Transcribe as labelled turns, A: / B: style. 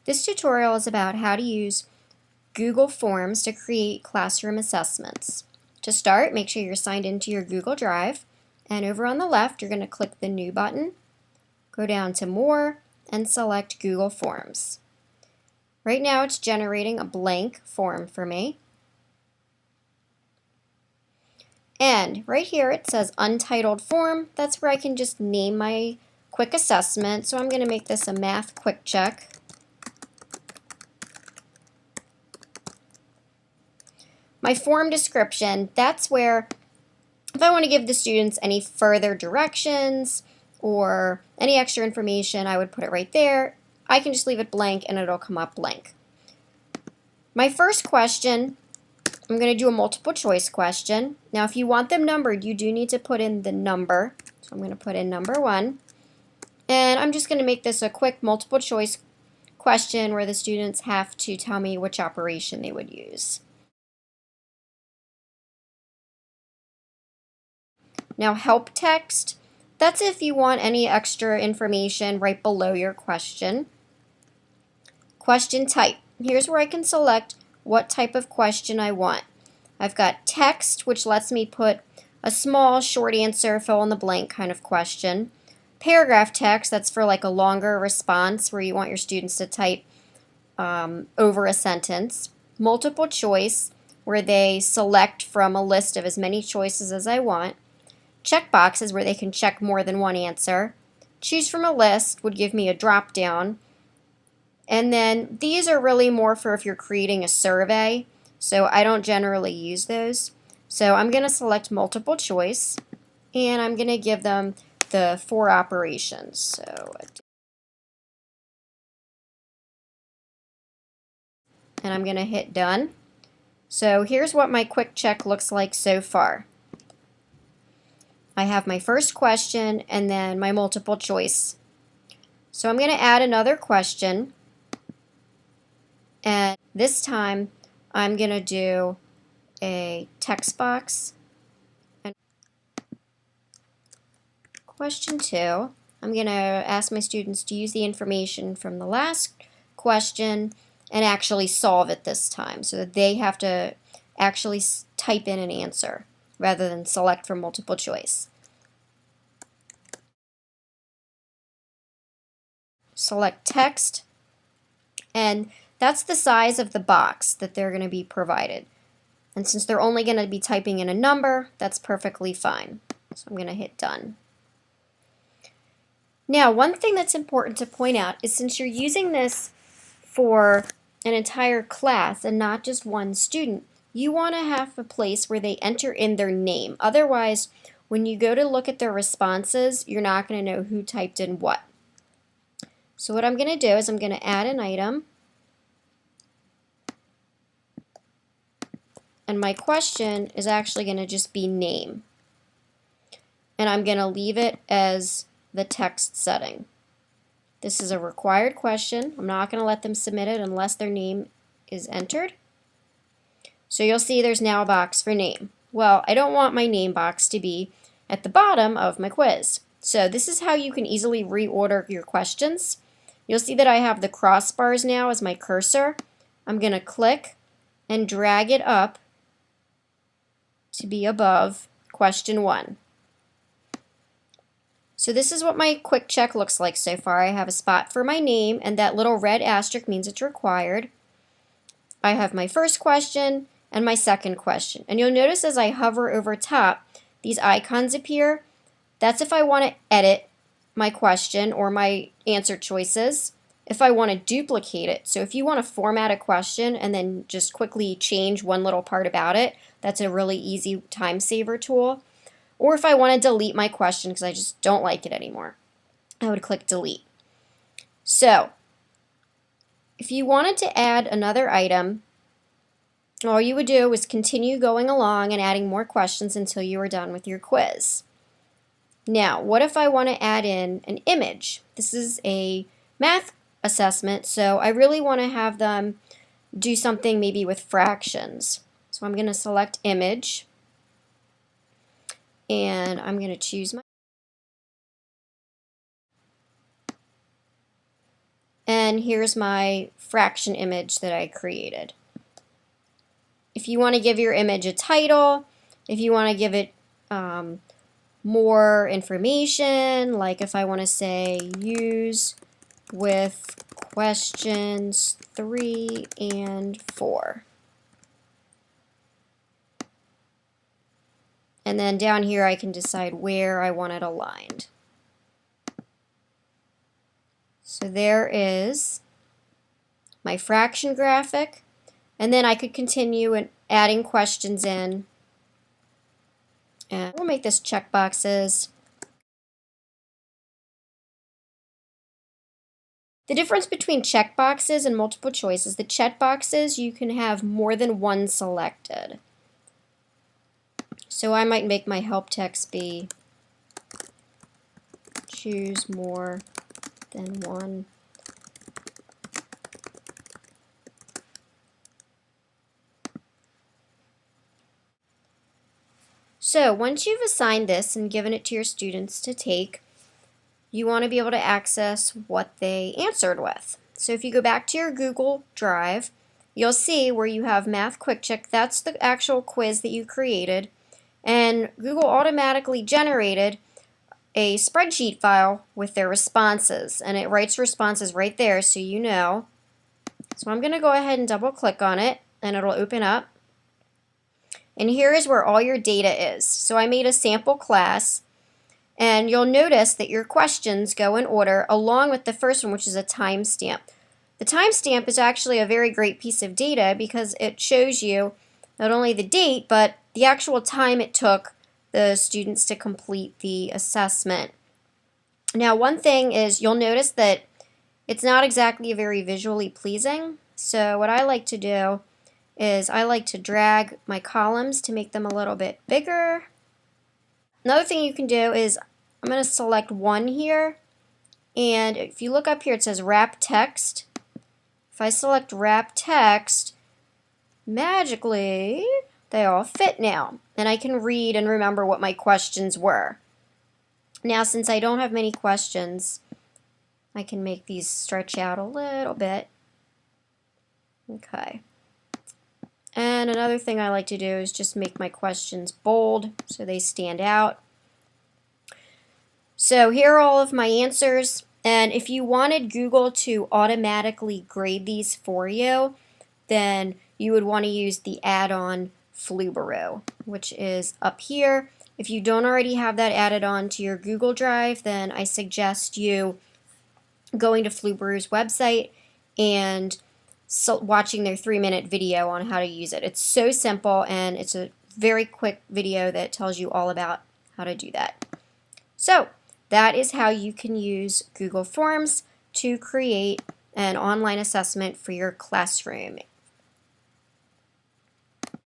A: This tutorial is about how to use Google Forms to create classroom assessments. To start, make sure you're signed into your Google Drive, and over on the left you're going to click the New button, go down to More, and select Google Forms. Right now it's generating a blank form for me. And right here it says Untitled Form. That's where I can just name my quick assessment. So I'm going to make this a Math Quick Check. My form description, that's where if I want to give the students any further directions or any extra information, I would put it right there. I can just leave it blank and it'll come up blank. My first question, I'm going to do a multiple choice question. Now if you want them numbered, you do need to put in the number. So I'm going to put in number 1. And I'm just going to make this a quick multiple choice question where the students have to tell me which operation they would use. Now help text, that's if you want any extra information right below your question. Question type, here's where I can select what type of question I want. I've got text, which lets me put a small short answer, fill in the blank kind of question. Paragraph text, that's for like a longer response where you want your students to type over a sentence. Multiple choice, where they select from a list of as many choices as I want. Checkboxes, where they can check more than one answer. Choose from a list would give me a drop down. And then these are really more for if you're creating a survey, so I don't generally use those. So I'm going to select multiple choice, and I'm going to give them the 4 operations. So, and I'm going to hit done. So here's what my quick check looks like so far. I have my first question and then my multiple choice. So I'm going to add another question, and this time I'm going to do a text box. And question 2, I'm going to ask my students to use the information from the last question and actually solve it this time, so that they have to actually type in an answer rather than select from multiple choice. Select text, and that's the size of the box that they're going to be provided. And since they're only going to be typing in a number, that's perfectly fine. So I'm going to hit done. Now, one thing that's important to point out is since you're using this for an entire class and not just one student, you want to have a place where they enter in their name. Otherwise, when you go to look at their responses, you're not going to know who typed in what. So what I'm going to do is I'm going to add an item. And my question is actually going to just be name. And I'm going to leave it as the text setting. This is a required question. I'm not going to let them submit it unless their name is entered. So you'll see there's now a box for name. Well, I don't want my name box to be at the bottom of my quiz. So this is how you can easily reorder your questions. You'll see that I have the crossbars now as my cursor. I'm going to click and drag it up to be above question 1. So this is what my quick check looks like so far. I have a spot for my name, and that little red asterisk means it's required. I have my first question and my second question. And you'll notice as I hover over top, these icons appear. That's if I want to edit my question or my answer choices. If I want to duplicate it, so if you want to format a question and then just quickly change one little part about it, that's a really easy time saver tool. Or if I want to delete my question because I just don't like it anymore, I would click delete. So if you wanted to add another item, all you would do is continue going along and adding more questions until you were done with your quiz. Now, what if I want to add in an image? This is a math assessment, so I really want to have them do something maybe with fractions. So I'm going to select image, and I'm going to choose my and here's my fraction image that I created. If you want to give your image a title, if you want to give it more information, like if I want to say use with questions 3 and 4. And then down here I can decide where I want it aligned. So there is my fraction graphic, and then I could continue and adding questions in. And we'll make this checkboxes. The difference between checkboxes and multiple choice is the checkboxes you can have more than one selected. So I might make my help text be choose more than one. So once you've assigned this and given it to your students to take, you want to be able to access what they answered with. So if you go back to your Google Drive, you'll see where you have Math Quick Check. That's the actual quiz that you created. And Google automatically generated a spreadsheet file with their responses. And it writes responses right there so you know. So I'm going to go ahead and double click on it and it'll open up. And here is where all your data is. So I made a sample class, and you'll notice that your questions go in order along with the first one, which is a timestamp. The timestamp is actually a very great piece of data because it shows you not only the date, but the actual time it took the students to complete the assessment. Now, one thing is you'll notice that it's not exactly very visually pleasing. So what I like to do is I like to drag my columns to make them a little bit bigger. Another thing you can do is I'm going to select one here, and if you look up here it says wrap text. If I select wrap text, magically they all fit now, and I can read and remember what my questions were. Now since I don't have many questions, I can make these stretch out a little bit. Okay. And another thing I like to do is just make my questions bold so they stand out. So here are all of my answers, and if you wanted Google to automatically grade these for you, then you would want to use the add-on Flubaroo, which is up here. If you don't already have that added on to your Google Drive, then I suggest you going to Flubaroo's website and watching their 3-minute video on how to use it. It's so simple, and it's a very quick video that tells you all about how to do that. So that is how you can use Google Forms to create an online assessment for your classroom.